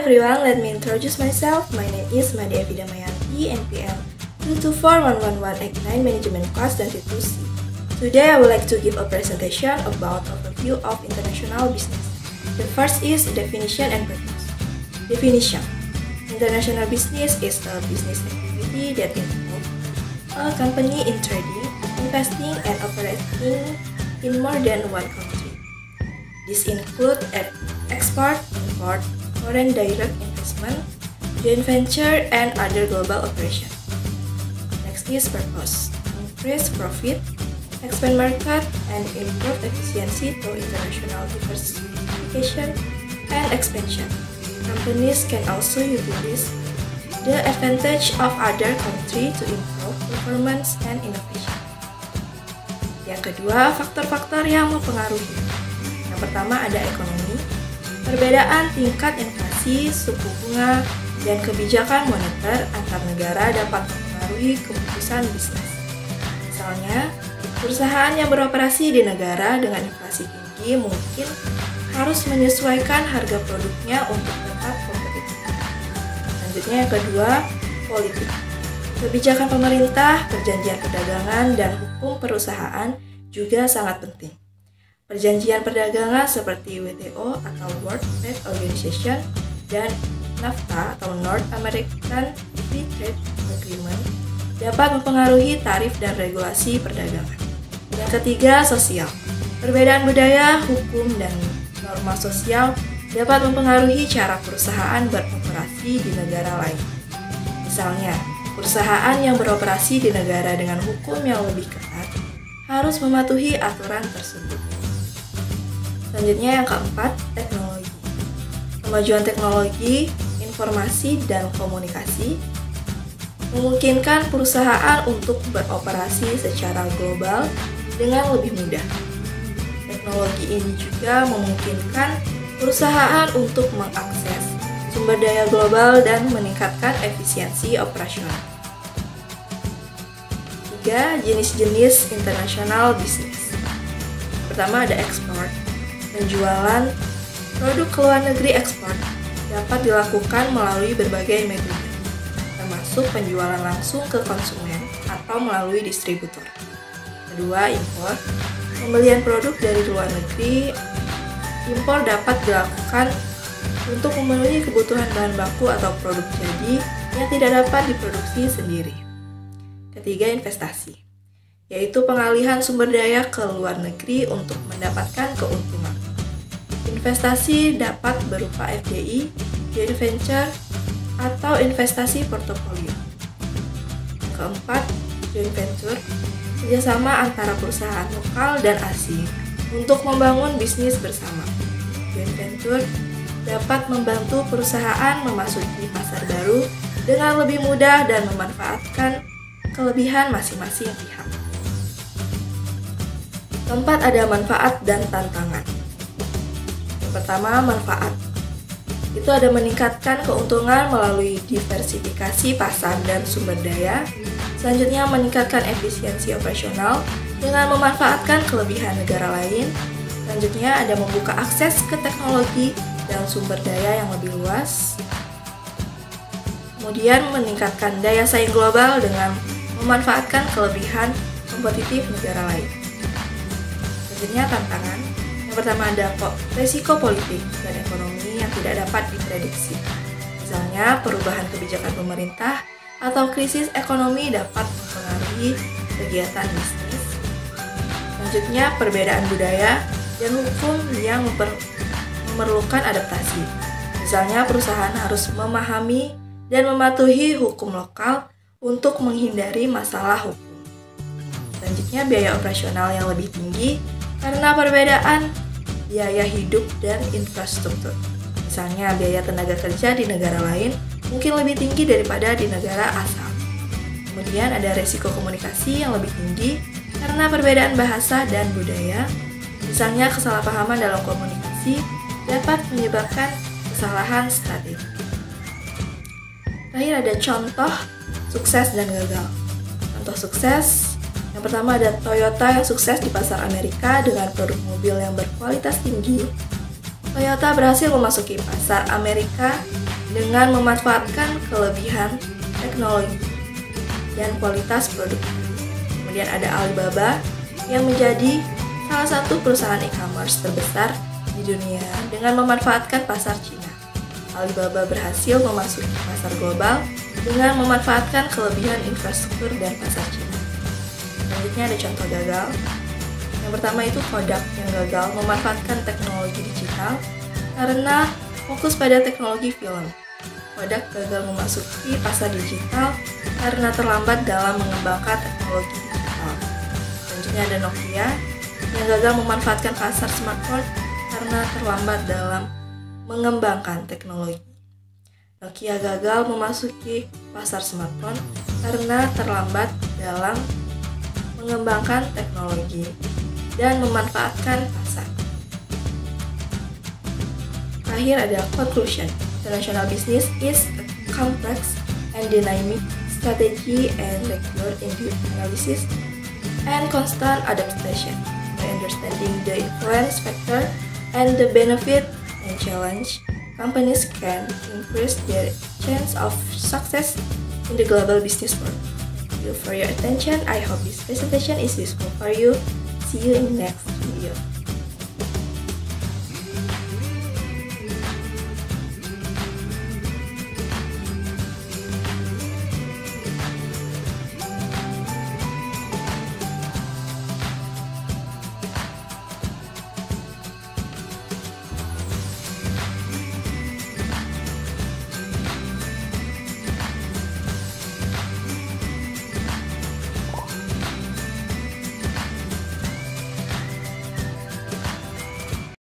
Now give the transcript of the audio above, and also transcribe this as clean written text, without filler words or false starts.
everyone, let me introduce myself. My name is Made Evi Damayanti, NPM 224111189 Management Class 22C. Today I would like to give a presentation about overview of international business. The first is definition and purpose. Definition. International business is a business activity that involves a company in trading, investing, and operating in more than one country. This includes export, import, foreign direct investment, joint venture, and other global operations. Next is purpose. Increase profit, expand market, and improve efficiency through international diversification and expansion. Companies can also utilize the advantage of other countries to improve performance and innovation. Yang kedua, faktor-faktor yang mempengaruhi. Yang pertama ada ekonomi. Perbedaan tingkat inflasi, suku bunga, dan kebijakan moneter antar negara dapat mempengaruhi keputusan bisnis. Misalnya, perusahaan yang beroperasi di negara dengan inflasi tinggi mungkin harus menyesuaikan harga produknya untuk tetap kompetitif. Selanjutnya yang kedua, politik. Kebijakan pemerintah, perjanjian perdagangan, dan hukum perusahaan juga sangat penting. Perjanjian perdagangan seperti WTO atau World Trade Organization dan NAFTA atau North American Free Trade Agreement dapat mempengaruhi tarif dan regulasi perdagangan. Yang ketiga, sosial. Perbedaan budaya, hukum, dan norma sosial dapat mempengaruhi cara perusahaan beroperasi di negara lain. Misalnya, perusahaan yang beroperasi di negara dengan hukum yang lebih ketat harus mematuhi aturan tersebut. Selanjutnya yang keempat, teknologi. Kemajuan teknologi, informasi, dan komunikasi memungkinkan perusahaan untuk beroperasi secara global dengan lebih mudah. Teknologi ini juga memungkinkan perusahaan untuk mengakses sumber daya global dan meningkatkan efisiensi operasional. 3. Jenis-jenis international business. Pertama ada ekspor. Penjualan produk ke luar negeri ekspor dapat dilakukan melalui berbagai metode, termasuk penjualan langsung ke konsumen atau melalui distributor. Kedua, impor. Pembelian produk dari luar negeri. Impor dapat dilakukan untuk memenuhi kebutuhan bahan baku atau produk jadi yang tidak dapat diproduksi sendiri. Ketiga, investasi, yaitu pengalihan sumber daya ke luar negeri untuk mendapatkan keuntungan. Investasi dapat berupa FDI, joint venture, atau investasi portofolio. Yang keempat, joint venture, kerjasama antara perusahaan lokal dan asing untuk membangun bisnis bersama. Joint venture dapat membantu perusahaan memasuki pasar baru dengan lebih mudah dan memanfaatkan kelebihan masing-masing pihak. Keempat, ada manfaat dan tantangan. Yang pertama, manfaat. Itu ada meningkatkan keuntungan melalui diversifikasi pasar dan sumber daya. Selanjutnya, meningkatkan efisiensi operasional dengan memanfaatkan kelebihan negara lain. Selanjutnya, ada membuka akses ke teknologi dan sumber daya yang lebih luas. Kemudian, meningkatkan daya saing global dengan memanfaatkan kelebihan kompetitif negara lain. Selanjutnya, tantangan. Yang pertama ada resiko politik dan ekonomi yang tidak dapat diprediksi. Misalnya, perubahan kebijakan pemerintah atau krisis ekonomi dapat mempengaruhi kegiatan bisnis. Selanjutnya, perbedaan budaya dan hukum yang memerlukan adaptasi. Misalnya, perusahaan harus memahami dan mematuhi hukum lokal untuk menghindari masalah hukum. Selanjutnya, biaya operasional yang lebih tinggi karena perbedaan biaya hidup dan infrastruktur. Misalnya, biaya tenaga kerja di negara lain mungkin lebih tinggi daripada di negara asal. Kemudian ada resiko komunikasi yang lebih tinggi karena perbedaan bahasa dan budaya. Misalnya, kesalahpahaman dalam komunikasi dapat menyebabkan kesalahan strategi. Terakhir ada contoh sukses dan gagal. Contoh sukses, yang pertama ada Toyota yang sukses di pasar Amerika dengan produk mobil yang berkualitas tinggi. Toyota berhasil memasuki pasar Amerika dengan memanfaatkan kelebihan teknologi dan kualitas produk. Kemudian ada Alibaba yang menjadi salah satu perusahaan e-commerce terbesar di dunia dengan memanfaatkan pasar Cina. Alibaba berhasil memasuki pasar global dengan memanfaatkan kelebihan infrastruktur dan pasar Cina. Selanjutnya ada contoh gagal. Yang pertama itu Kodak yang gagal memanfaatkan teknologi digital karena fokus pada teknologi film. Kodak gagal memasuki pasar digital karena terlambat dalam mengembangkan teknologi digital. Selanjutnya ada Nokia yang gagal memanfaatkan pasar smartphone karena terlambat dalam mengembangkan teknologi. Nokia gagal memasuki pasar smartphone karena terlambat dalam mengembangkan teknologi dan memanfaatkan pasar. Terakhir ada conclusion. International business is a complex and dynamic strategy and requires in-depth analysis and constant adaptation. By understanding the influence factor and the benefit and challenge, companies can increase their chance of success in the global business world. Thank you for your attention. I hope this presentation is useful for you. See you in the next video.